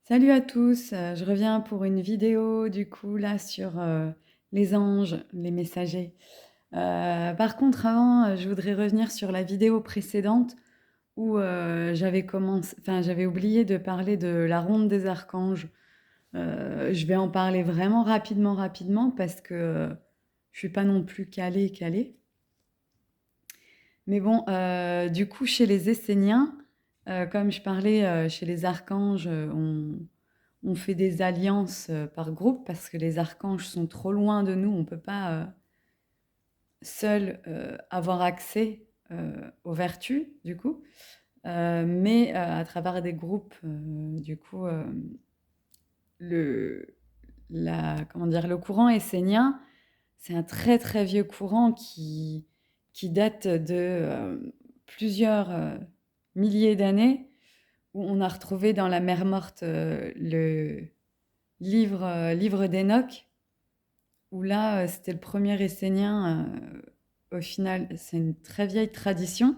Salut à tous, je reviens pour une vidéo du coup là sur, les anges, les messagers. Par contre avant, je voudrais revenir sur la vidéo précédente où, j'avais oublié de parler de la ronde des archanges. Je vais en parler vraiment rapidement parce que, je suis pas non plus calée. Mais bon, du coup chez les Esséniens, comme je parlais, chez les archanges, on fait des alliances par groupe parce que les archanges sont trop loin de nous. On ne peut pas seul avoir accès aux vertus, du coup. Mais à travers des groupes, du coup, le, comment dire, le courant essénien, c'est un très très vieux courant qui date de plusieurs milliers d'années, où on a retrouvé dans la mer Morte le livre d'Enoch, où là, c'était le premier Essénien. Au final, c'est une très vieille tradition.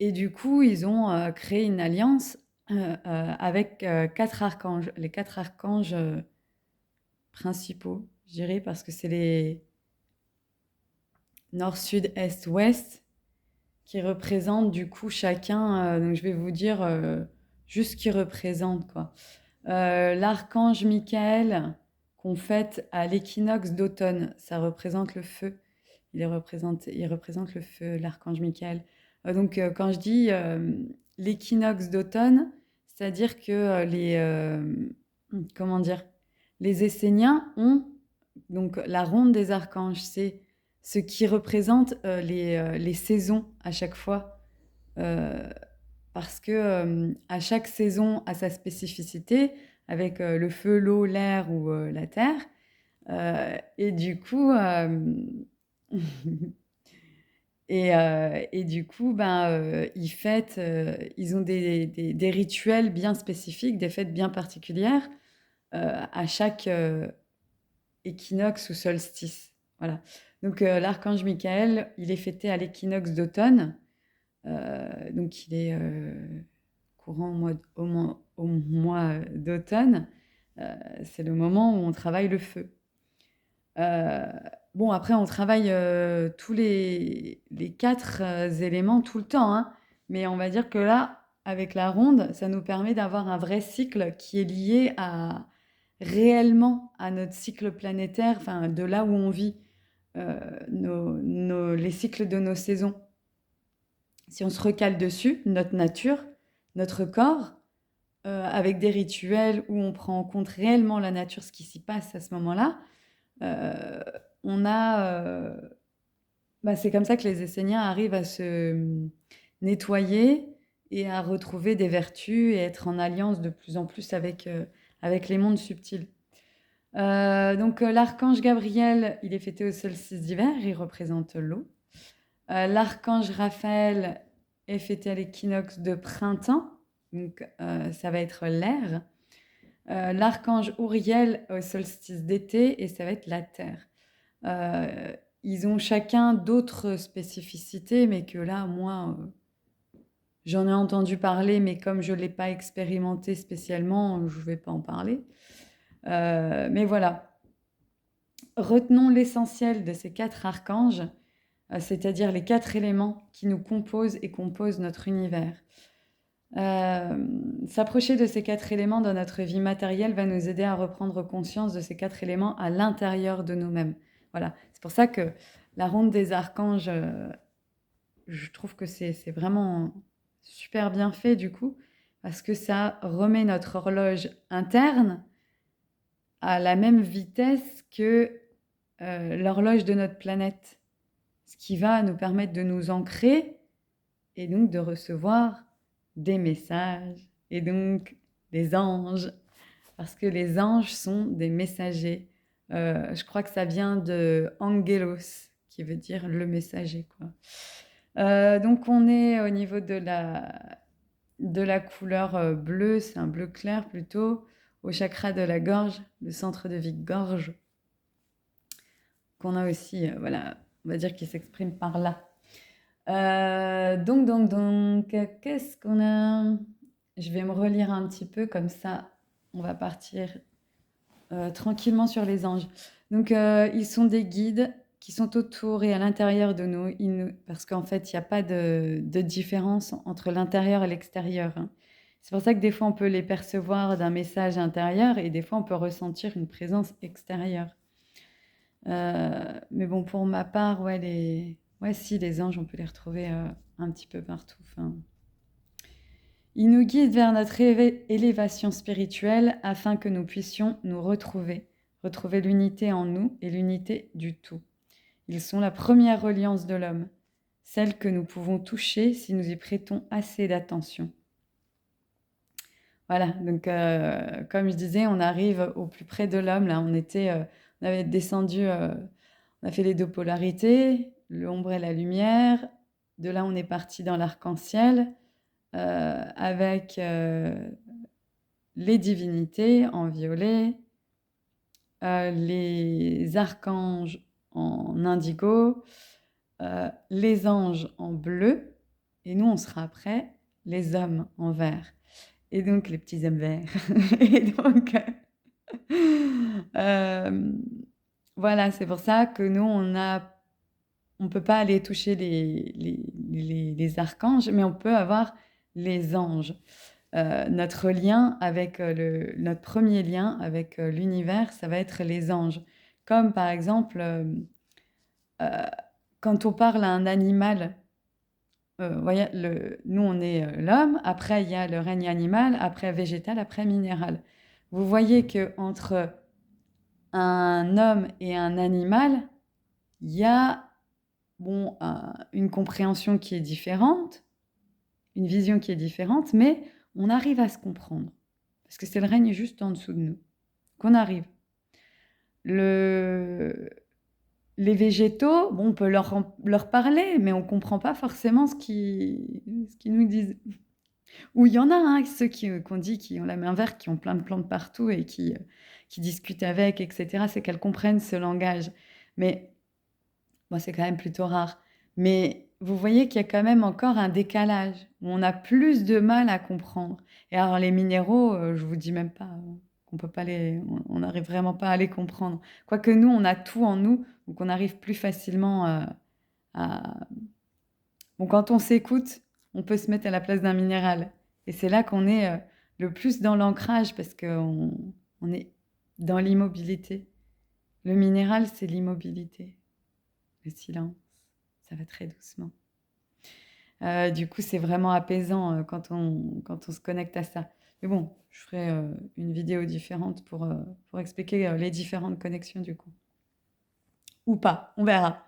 Et du coup, ils ont créé une alliance avec quatre archanges. Les quatre archanges principaux, je dirais, parce que c'est les nord, sud, est, ouest qui représentent du coup chacun. Donc je vais vous dire juste ce qu'ils représentent, quoi. L'archange Michael qu'on fête à l'équinoxe d'automne, ça représente le feu. Il représente le feu, l'archange Michael. Donc, quand je dis l'équinoxe d'automne, c'est-à-dire que comment dire, les Esséniens ont donc la ronde des archanges, c'est ce qui représente les saisons à chaque fois. Euh, Parce que à chaque saison a sa spécificité avec le feu, l'eau, l'air ou la terre. Et du coup, et du coup, ben, ils fêtent, ils ont des rituels bien spécifiques, des fêtes bien particulières à chaque équinoxe ou solstice. Voilà. Donc l'archange Michael, il est fêté à l'équinoxe d'automne. Donc il est courant au mois d'automne. C'est le moment où on travaille le feu. Euh, bon, après, on travaille tous les quatre éléments tout le temps, hein. Mais on va dire que là, avec la ronde, ça nous permet d'avoir un vrai cycle qui est lié réellement à notre cycle planétaire, enfin, de là où on vit, les cycles de nos saisons. Si on se recale dessus, notre nature, notre corps, avec des rituels où on prend en compte réellement la nature, ce qui s'y passe à ce moment-là, euh, on a, bah, c'est comme ça que les Esséniens arrivent à se nettoyer et à retrouver des vertus et être en alliance de plus en plus avec les mondes subtils. Donc l'archange Gabriel, il est fêté au solstice d'hiver, il représente l'eau. L'archange Raphaël est fêté à l'équinoxe de printemps, donc ça va être l'air. L'archange Uriel au solstice d'été et ça va être la terre. Euh, Ils ont chacun d'autres spécificités, mais que là, moi, j'en ai entendu parler, mais comme je ne l'ai pas expérimenté spécialement, je ne vais pas en parler. Mais voilà, retenons l'essentiel de ces quatre archanges, c'est-à-dire les quatre éléments qui nous composent et composent notre univers. S'approcher de ces quatre éléments dans notre vie matérielle va nous aider à reprendre conscience de ces quatre éléments à l'intérieur de nous-mêmes. Voilà, c'est pour ça que la ronde des archanges, je trouve que c'est vraiment super bien fait du coup, parce que ça remet notre horloge interne à la même vitesse que l'horloge de notre planète, ce qui va nous permettre de nous ancrer et donc de recevoir des messages et donc des anges, parce que les anges sont des messagers. Je crois que ça vient de angelos, qui veut dire le messager, quoi. Donc on est au niveau de la couleur bleue, c'est un bleu clair plutôt, au chakra de la gorge, le centre de vie-gorge, qu'on a aussi, voilà, on va dire qu'il s'exprime par là. Donc, qu'est-ce qu'on a? Je vais me relire un petit peu comme ça. on va partir tranquillement sur les anges. Donc, ils sont des guides qui sont autour et à l'intérieur de nous, parce qu'en fait, il n'y a pas de différence entre l'intérieur et l'extérieur, hein. C'est pour ça que des fois, on peut les percevoir d'un message intérieur et des fois, on peut ressentir une présence extérieure. Mais bon, pour ma part, ouais, si, les anges, on peut les retrouver un petit peu partout. Enfin, ils nous guident vers notre élévation spirituelle afin que nous puissions nous retrouver l'unité en nous et l'unité du tout. Ils sont la première reliance de l'homme, celle que nous pouvons toucher si nous y prêtons assez d'attention. Voilà, donc comme je disais, on arrive au plus près de l'homme. Là, on avait descendu, on a fait les deux polarités, l'ombre et la lumière. De là, on est parti dans l'arc-en-ciel avec les divinités en violet, les archanges en indigo, les anges en bleu, et nous, on sera après les hommes en vert. Et donc, les petits hommes verts. Et donc, voilà, c'est pour ça que nous, on peut pas aller toucher les archanges, mais on peut avoir les anges. Notre lien avec notre premier lien avec l'univers, ça va être les anges. Comme par exemple, euh, quand on parle à un animal, voyez, nous on est l'homme, après il y a le règne animal, après végétal, après minéral. Vous voyez que entre un homme et un animal, il y a bon, une compréhension qui est différente, une vision qui est différente, mais on arrive à se comprendre. Parce que c'est le règne juste en dessous de nous qu'on arrive. Les végétaux, bon, on peut leur parler, mais on ne comprend pas forcément ce qu'ils nous disent. Ou il y en a, hein, ceux qu'on dit qui ont la main verte, qui ont plein de plantes partout et qui discutent avec, etc. C'est qu'elles comprennent ce langage. Mais moi, c'est quand même plutôt rare. Mais vous voyez qu'il y a quand même encore un décalage, où on a plus de mal à comprendre. Et alors les minéraux, je vous dis même pas qu'on peut pas on n'arrive vraiment pas à les comprendre. Quoique nous, on a tout en nous, donc on arrive plus facilement à... Bon, quand on s'écoute, on peut se mettre à la place d'un minéral. Et c'est là qu'on est le plus dans l'ancrage, parce qu'on est dans l'immobilité. Le minéral, c'est l'immobilité, le silence. Ça va très doucement. Du coup, c'est vraiment apaisant quand on se connecte à ça. Mais bon, je ferai une vidéo différente pour expliquer les différentes connexions du coup. Ou pas, on verra.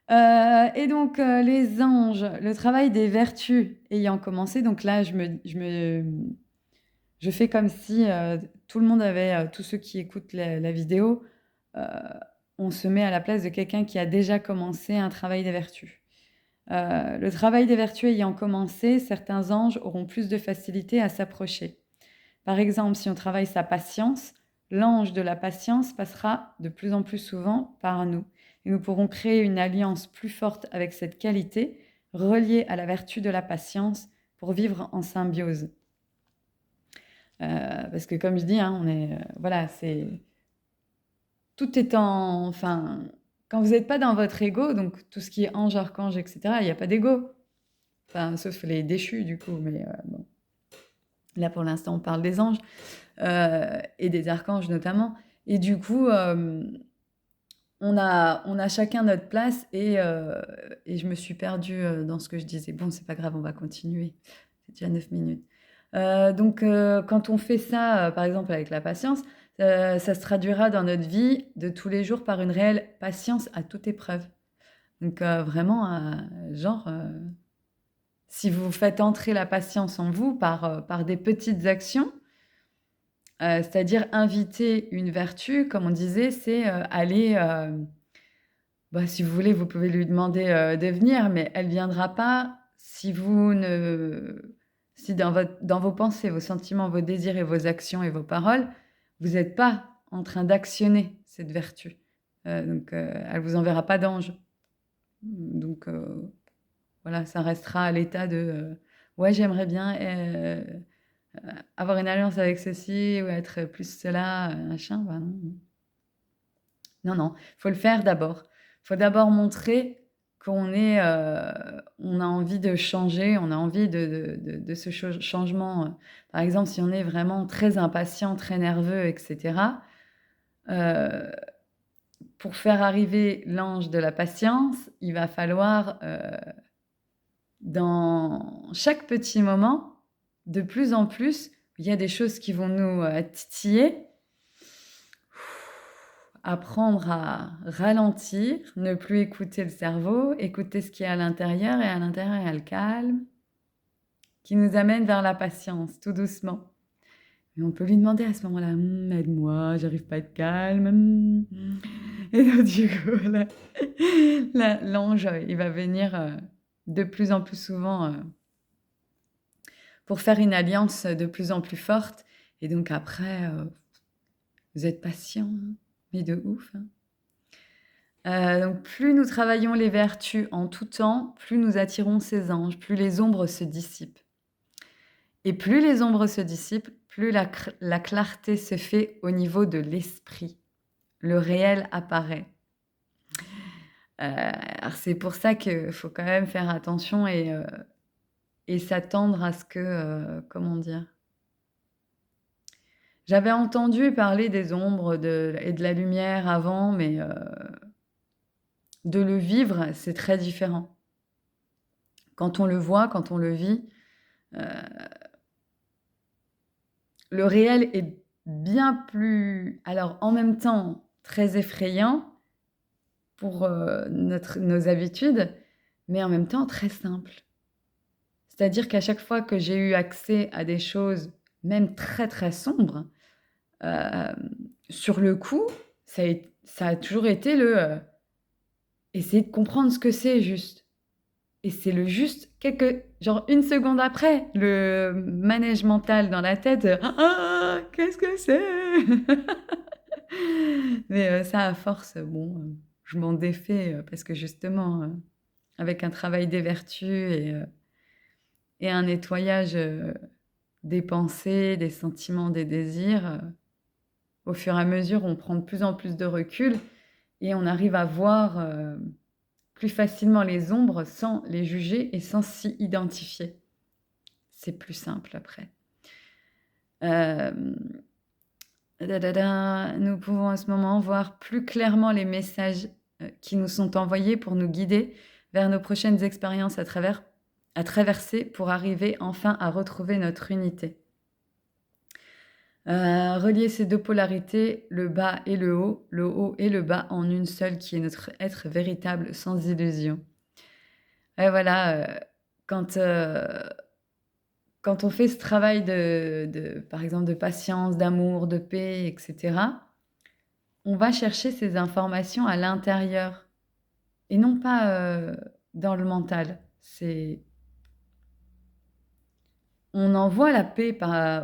Et donc, les anges, le travail des vertus ayant commencé, donc là, je fais comme si tout le monde avait, tous ceux qui écoutent la vidéo, euh, on se met à la place de quelqu'un qui a déjà commencé un travail des vertus. Le travail des vertus ayant commencé, certains anges auront plus de facilité à s'approcher. Par exemple, si on travaille sa patience, l'ange de la patience passera de plus en plus souvent par nous. Et nous pourrons créer une alliance plus forte avec cette qualité, reliée à la vertu de la patience, pour vivre en symbiose. Parce que comme je dis, hein, voilà, tout est enfin, quand vous n'êtes pas dans votre ego, donc tout ce qui est ange, archange, etc., il n'y a pas d'ego. Enfin, sauf les déchus, du coup. Mais bon. Là, pour l'instant, on parle des anges et des archanges notamment. Et du coup, on a chacun notre place et je me suis perdue dans ce que je disais. Bon, c'est pas grave, on va continuer. C'est déjà 9 minutes. Donc, quand on fait ça, par exemple, avec la patience, ça se traduira dans notre vie de tous les jours par une réelle patience à toute épreuve. Donc, vraiment, genre, si vous faites entrer la patience en vous par des petites actions, c'est-à-dire inviter une vertu, comme on disait, c'est aller, bah, si vous voulez, vous pouvez lui demander de venir, mais elle ne viendra pas si si dans vos pensées, vos sentiments, vos désirs et vos actions et vos paroles, vous n'êtes pas en train d'actionner cette vertu. Donc, elle ne vous enverra pas d'ange. Donc, voilà, ça restera à l'état de ouais, j'aimerais bien avoir une alliance avec ceci ou être plus cela, machin, bah non. Non, non, faut le faire d'abord. Faut d'abord montrer on a envie de changer, on a envie de ce changement. Par exemple, si on est vraiment très impatient, très nerveux, et cetera, heu, pour faire arriver l'ange de la patience, il va falloir, dans chaque petit moment, de plus en plus, il y a des choses qui vont nous, titiller. Apprendre à ralentir, ne plus écouter le cerveau, écouter ce qui est à l'intérieur et à l'intérieur, il y a le calme qui nous amène vers la patience, tout doucement. Et on peut lui demander à ce moment-là: aide-moi, j'arrive pas à être calme, Et donc du coup, l'ange, il va venir, de plus en plus souvent, pour faire une alliance de plus en plus forte et donc après, vous êtes patient, hein, mais de ouf, hein. Donc plus nous travaillons les vertus en tout temps, plus nous attirons ces anges, plus les ombres se dissipent. Et plus les ombres se dissipent, plus la clarté se fait au niveau de l'esprit. Le réel apparaît. Alors c'est pour ça qu'il faut quand même faire attention et s'attendre à ce que, comment dire? J'avais entendu parler des ombres et de la lumière avant, mais de le vivre, c'est très différent. Quand on le voit, quand on le vit, heu, le réel est bien plus alors en même temps très effrayant pour, nos habitudes, mais en même temps très simple. C'est-à-dire qu'à chaque fois que j'ai eu accès à des choses, même très, très sombres, hem, sur le coup, ça a toujours été essayer de comprendre ce que c'est juste. Et c'est le juste genre une seconde après, le manège mental dans la tête, «Ah! Qu'est-ce que c'est?» Mais ça à force, bon, je m'en défais, parce que justement, avec un travail des vertus et un nettoyage, des pensées, des sentiments, des désirs, au fur et à mesure, on prend de plus en plus de recul et on arrive à voir, plus facilement les ombres sans les juger et sans s'y identifier. C'est plus simple après. Hem, nous pouvons à ce moment voir plus clairement les messages, qui nous sont envoyés pour nous guider vers nos prochaines expériences à traverser pour arriver enfin à retrouver notre unité. Relier ces 2 polarités, le bas et le haut et le bas en une seule qui est notre être véritable sans illusion. Et voilà, quand, quand on fait ce travail par exemple, de patience, d'amour, de paix et cetera, on va chercher ces informations à l'intérieur et non pas, dans le mental. On envoie la paix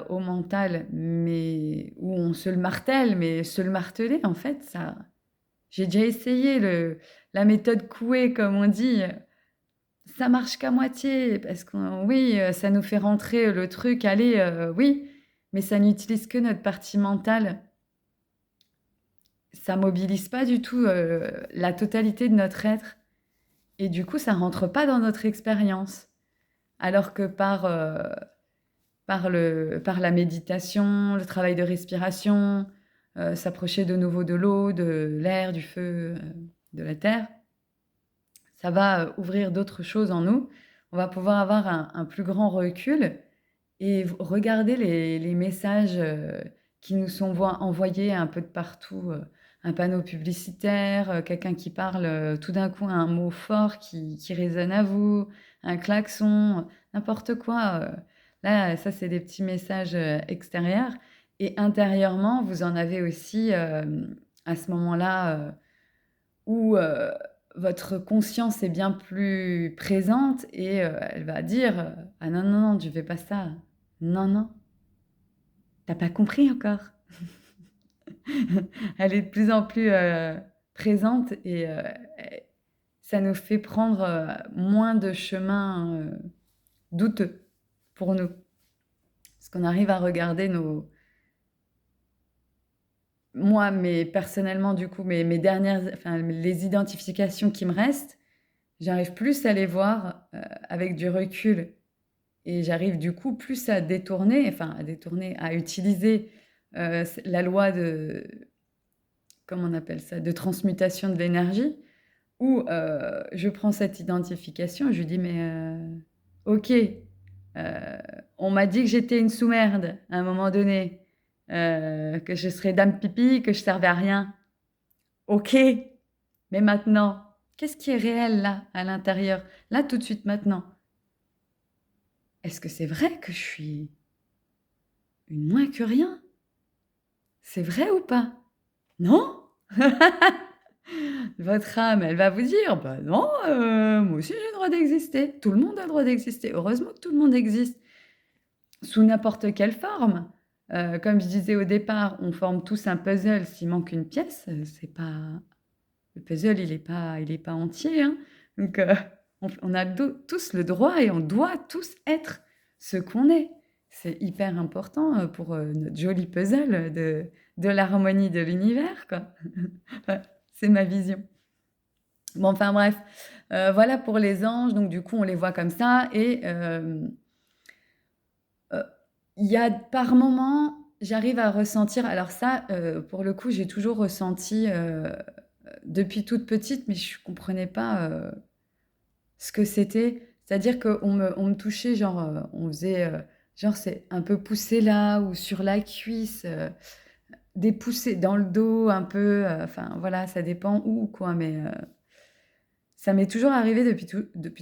au mental, mais où on se le martèle, mais se le marteler, en fait, ça j'ai déjà essayé la méthode Coué, comme on dit, ça marche qu'à moitié parce que oui, ça nous fait rentrer le truc, allez, oui, mais ça n'utilise que notre partie mentale. Ça mobilise pas du tout, la totalité de notre être et du coup, ça rentre pas dans notre expérience. Alors que par la méditation, le travail de respiration, s'approcher de nouveau de l'eau, de l'air, du feu, de la terre, ça va, ouvrir d'autres choses en nous. On va pouvoir avoir un plus grand recul et regarder les messages, qui nous sont envoyés un peu de partout, un panneau publicitaire, quelqu'un qui parle, tout d'un coup un mot fort qui résonne à vous, un klaxon, n'importe quoi, là, ça, c'est des petits messages, extérieurs et intérieurement, vous en avez aussi, à ce moment-là, où, votre conscience est bien plus présente et elle va dire, «Ah non, non, non, tu fais pas ça. Non, non, tu as pas compris encore». Elle est de plus en plus, présente et ça nous fait prendre, moins de chemins, douteux pour nous. Parce qu'on arrive à regarder moi, mais personnellement, du coup, mes dernières, enfin, les identifications qui me restent, j'arrive plus à les voir avec du recul. Et j'arrive du coup plus à détourner, à utiliser la loi de, comment on appelle ça, de transmutation de l'énergie, où je prends cette identification, je lui dis, mais ok, on m'a dit que j'étais une sous-merde à un moment donné, que je serais dame pipi, que je servais à rien. Ok, mais maintenant, qu'est-ce qui est réel là, à l'intérieur, là tout de suite maintenant? Est-ce que c'est vrai que je suis une moins que rien? C'est vrai ou pas? Non? Votre âme, elle va vous dire, bah non, moi aussi j'ai le droit d'exister. Tout le monde a le droit d'exister. Heureusement que tout le monde existe sous n'importe quelle forme. Comme je disais au départ, on forme tous un puzzle. S'il manque une pièce, c'est pas le puzzle, il est pas entier, hein. Donc, on a tous le droit et on doit tous être ce qu'on est. C'est hyper important pour notre joli puzzle de l'harmonie de l'univers, quoi. Ouais, c'est ma vision. Bon, enfin bref, voilà pour les anges. Donc du coup, on les voit comme ça et heu, il y a par moments, j'arrive à ressentir alors ça, pour le coup, j'ai toujours ressenti, depuis toute petite, mais je comprenais pas, ce que c'était. C'est-à-dire qu'on me touchait, genre, on faisait, genre, c'est un peu poussé là ou sur la cuisse, des poussées dans le dos un peu, enfin voilà, ça dépend où quoi, mais ça m'est toujours arrivé depuis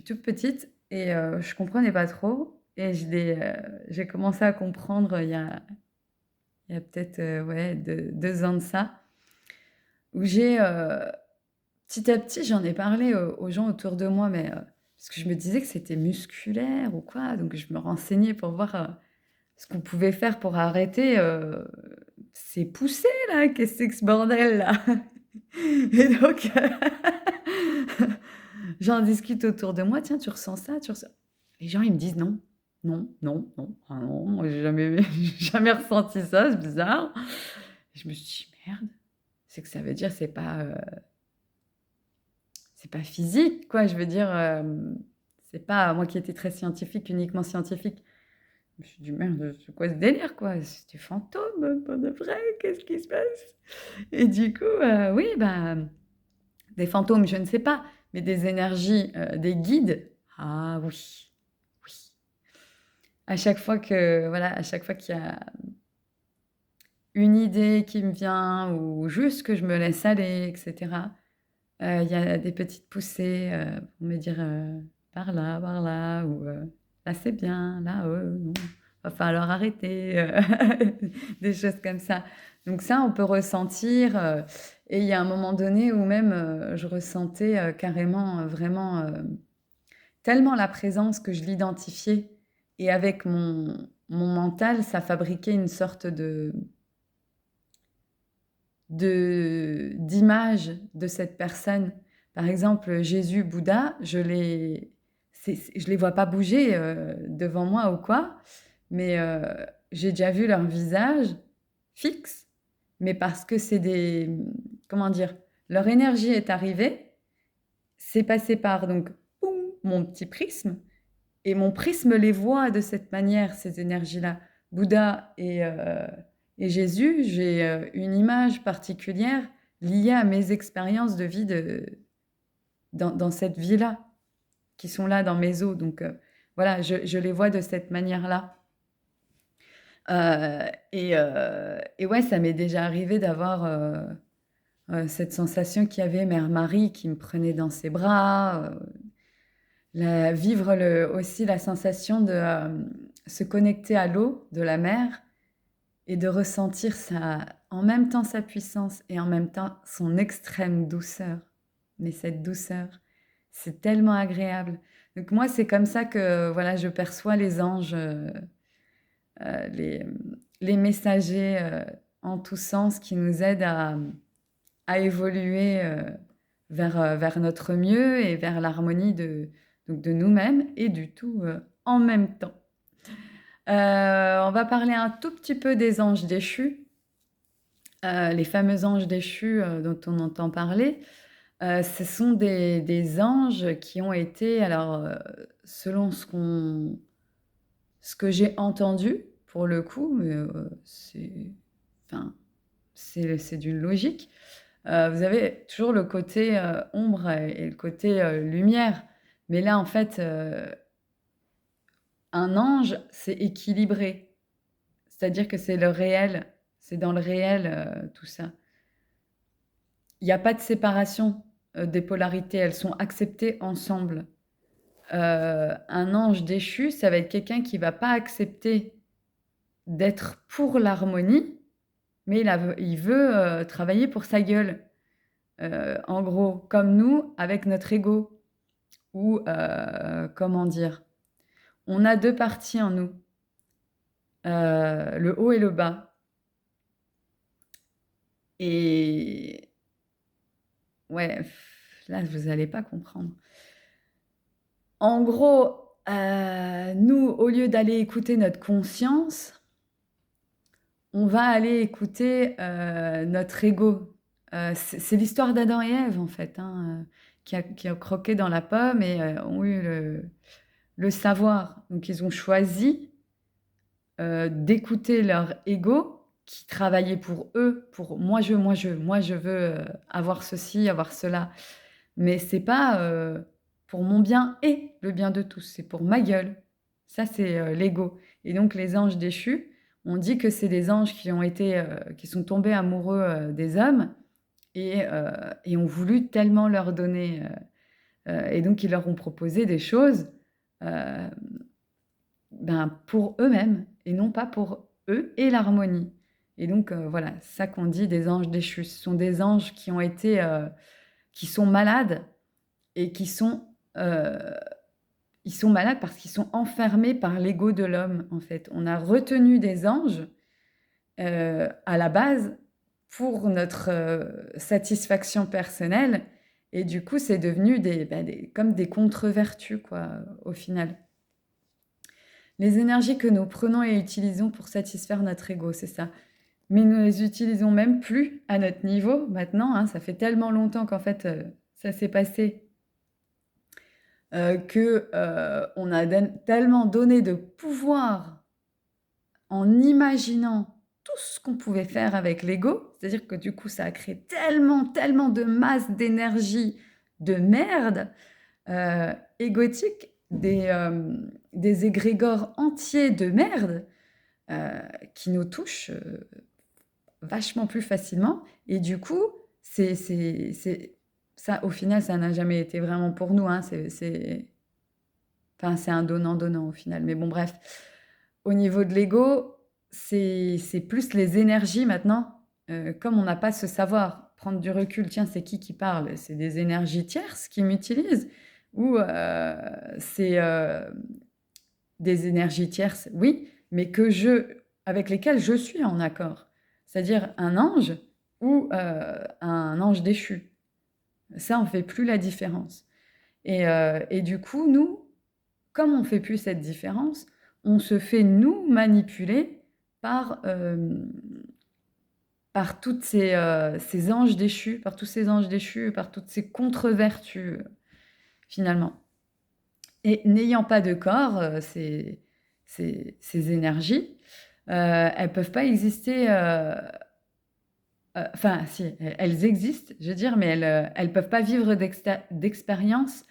toute petite et je comprenais pas trop et j'ai commencé à comprendre il y a peut-être, ouais, 2 ans de ça, où petit à petit, j'en ai parlé aux gens autour de moi, mais parce que je me disais que c'était musculaire ou quoi, donc je me renseignais pour voir, ce qu'on pouvait faire pour arrêter, ces poussées là. Qu'est-ce que c'est que ce bordel là? Et donc j'en discute autour de moi: «Tiens, tu ressens ça? Tu ressens?» Les gens, ils me disent: «Non, non, non, non, ah non, moi j'ai jamais j'ai jamais ressenti ça, c'est bizarre». Je me suis dit: «Merde, c'est que ça veut dire c'est pas physique quoi». Je veux dire, c'est pas moi qui étais très scientifique, uniquement scientifique. Je me suis dit: «Merde, c'est quoi ce délire quoi? C'est des fantômes, pas de vrai? Qu'est-ce qui se passe?» Et du coup, oui, bah, des fantômes, je ne sais pas, mais des énergies, des guides, ah oui, oui. À chaque fois que voilà, à chaque fois qu'il y a une idée qui me vient ou juste que je me laisse aller et cetera, il y a des petites poussées, pour me dire, par là» ou «Là c'est bien, là, non, va falloir arrêter», des choses comme ça. Donc ça, on peut ressentir, et il y a un moment donné où même, je ressentais, carrément, vraiment, tellement la présence que je l'identifiais et avec mon mental, ça fabriquait une sorte d'image de cette personne. Par exemple, Jésus, Bouddha, je les vois pas bouger, devant moi ou quoi, mais j'ai déjà vu leur visage fixe, mais parce que c'est comment dire? Leur énergie est arrivée, c'est passé par donc poum, mon petit prisme et mon prisme les voit de cette manière, ces énergies-là. Bouddha et Jésus, j'ai une image particulière liée à mes expériences de vie dans cette vie-là, qui sont là dans mes os. Donc voilà, je les vois de cette manière-là. Et ouais, ça m'est déjà arrivé d'avoir cette sensation qu'il y avait Mère Marie qui me prenait dans ses bras, vivre aussi la sensation de se connecter à l'eau de la mer et de ressentir en même temps sa puissance et en même temps son extrême douceur. Mais cette douceur, c'est tellement agréable. Donc moi, c'est comme ça que voilà, je perçois les anges, les, les messagers en tous sens qui nous aident à évoluer vers notre mieux et vers l'harmonie donc de nous-mêmes et du tout en même temps. On va parler un tout petit peu des anges déchus, les fameux anges déchus, dont on entend parler. Ce sont des anges qui ont été alors, selon ce que j'ai entendu pour le coup, mais, c'est enfin, c'est d'une logique. Vous avez toujours le côté, ombre et le côté, lumière. Mais là, en fait, un ange, c'est équilibré. C'est-à-dire que c'est le réel, c'est dans le réel, tout ça. Il y a pas de séparation, des polarités, elles sont acceptées ensemble. Un ange déchu, ça va être quelqu'un qui va pas accepter d'être pour l'harmonie, mais il veut, travailler pour sa gueule. En gros, comme nous avec notre ego ou, comment dire? On a 2 parties en nous, le haut et le bas et ouais, là, vous allez pas comprendre. En gros, nous, au lieu d'aller écouter notre conscience, on va aller écouter, notre ego. C'est l'histoire d'Adam et Ève, en fait, hein, qui a croqué dans la pomme et ont eu le savoir. Donc ils ont choisi, d'écouter leur ego qui travaillait pour eux, pour moi je veux, avoir ceci, avoir cela. Mais c'est pas, pour mon bien et le bien de tous, c'est pour ma gueule. Ça, c'est, l'ego et donc les anges déchus, on dit que c'est des anges qui ont été, qui sont tombés amoureux, des hommes et ont voulu tellement leur donner, et donc ils leur ont proposé des choses, heu, ben, pour eux-mêmes et non pas pour eux et l'harmonie et donc voilà, c'est ça qu'on dit des anges déchus. Ce sont des anges qui ont été, qui sont malades et ils sont malades parce qu'ils sont enfermés par l'ego de l'homme, en fait. On a retenu des anges, à la base pour notre, satisfaction personnelle et du coup, c'est devenu des comme des contre-vertus, quoi, au final. Les énergies que nous prenons et utilisons pour satisfaire notre ego, c'est ça. Mais nous les utilisons même plus à notre niveau maintenant, hein. Ça fait tellement longtemps qu'en fait, ça s'est passé que on a tellement donné de pouvoir en imaginant tout ce qu'on pouvait faire avec l'ego, c'est-à-dire que du coup, ça a créé tellement, tellement de masse d'énergie de merde égotique, des égrégores entiers de merde qui nous touchent vachement plus facilement. Et du coup, ça, au final, ça n'a jamais été vraiment pour nous. Hein. Enfin, c'est un donnant-donnant au final. Mais bon, bref. Au niveau de l'ego, c'est plus les énergies maintenant. Comme on n'a pas ce savoir, prendre du recul, tiens, c'est qui parle? C'est des énergies tierces qui m'utilisent? Ou c'est des énergies tierces? Oui, mais avec lesquelles je suis en accord. C'est-à-dire un ange ou un ange déchu. Ça, on fait plus la différence. Et du coup, nous, comme on fait plus cette différence, on se fait, nous, manipuler par, par toutes ces anges déchus, par tous ces anges déchus, par toutes ces contre-vertus, finalement. Et n'ayant pas de corps, ces énergies, elles peuvent pas exister, enfin si, elles existent, je veux dire, mais elles peuvent pas vivre d'expérience,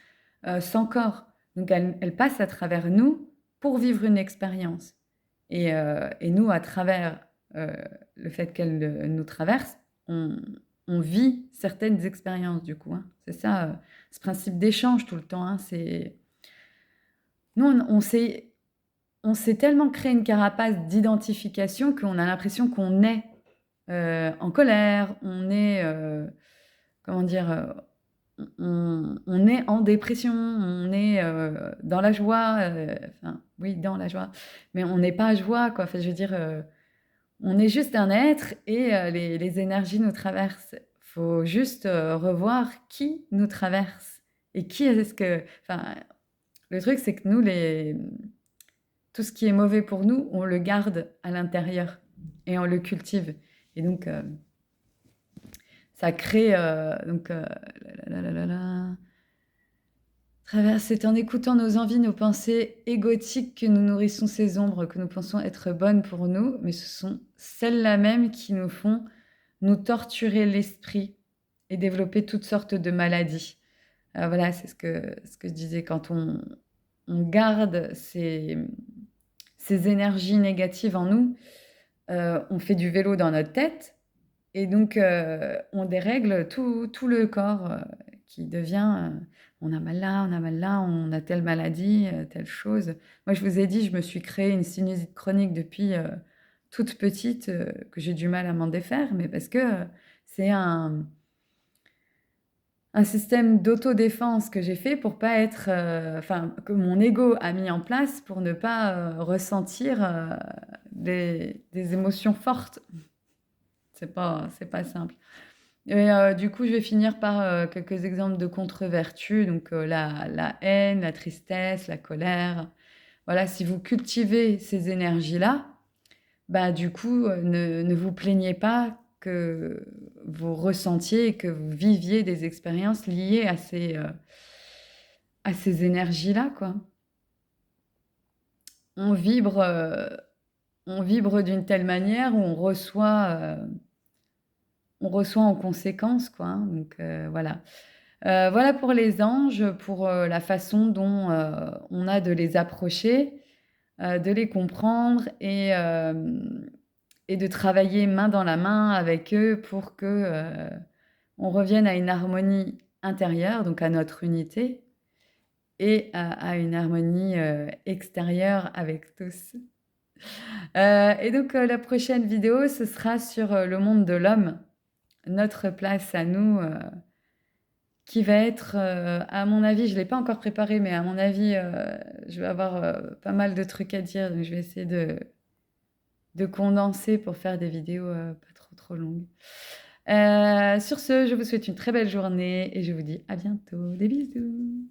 sans corps. Donc elles passent à travers nous pour vivre une expérience et nous, à travers, le fait qu'elles, nous traversent, on vit certaines expériences du coup, hein. C'est ça, ce principe d'échange tout le temps, hein, c'est nous on s'est tellement créé une carapace d'identification qu'on a l'impression qu'on est en colère, on est, comment dire, on est en dépression, on est dans la joie, enfin, oui, dans la joie, mais on n'est pas à joie, quoi. Enfin, je veux dire, on est juste un être et les énergies nous traversent. Faut juste revoir qui nous traverse et qui est-ce que. Enfin, le truc, c'est que nous, tout ce qui est mauvais pour nous, on le garde à l'intérieur et on le cultive. Et donc, ça crée... là, là, là, là. C'est en écoutant nos envies, nos pensées égotiques que nous nourrissons ces ombres que nous pensons être bonnes pour nous, mais ce sont celles-là même qui nous font nous torturer l'esprit et développer toutes sortes de maladies. Voilà, c'est ce que je disais, quand on garde ces énergies négatives en nous, on fait du vélo dans notre tête et donc on dérègle tout le corps qui devient on a mal là, on a mal là, on a telle maladie, telle chose. Moi, je vous ai dit, je me suis créé une sinusite chronique depuis toute petite, que j'ai du mal à m'en défaire, mais parce que c'est un système d'autodéfense que j'ai fait pour pas être, enfin, que mon ego a mis en place pour ne pas ressentir des émotions fortes. C'est pas simple. Et du coup, je vais finir par quelques exemples de contre-vertus. Donc, la haine, la tristesse, la colère. Voilà, si vous cultivez ces énergies-là, bah, du coup, ne vous plaignez pas que vous ressentiez et que vous viviez des expériences liées à ces énergies-là, quoi. On vibre, euh, on vibre d'une telle manière où on reçoit en conséquence, quoi, hein. Donc, voilà. Voilà pour les anges, pour la façon dont on a de les approcher, de les comprendre et de travailler main dans la main avec eux pour que on revienne à une harmonie intérieure, donc à notre unité, et à une harmonie extérieure avec tous. Et donc la prochaine vidéo, ce sera sur le monde de l'homme, notre place à nous. Qui va être, à mon avis, je ne l'ai pas encore préparé, mais à mon avis, je vais avoir pas mal de trucs à dire, donc je vais essayer de condenser pour faire des vidéos pas trop trop longues. Sur ce, je vous souhaite une très belle journée et je vous dis à bientôt. Des bisous.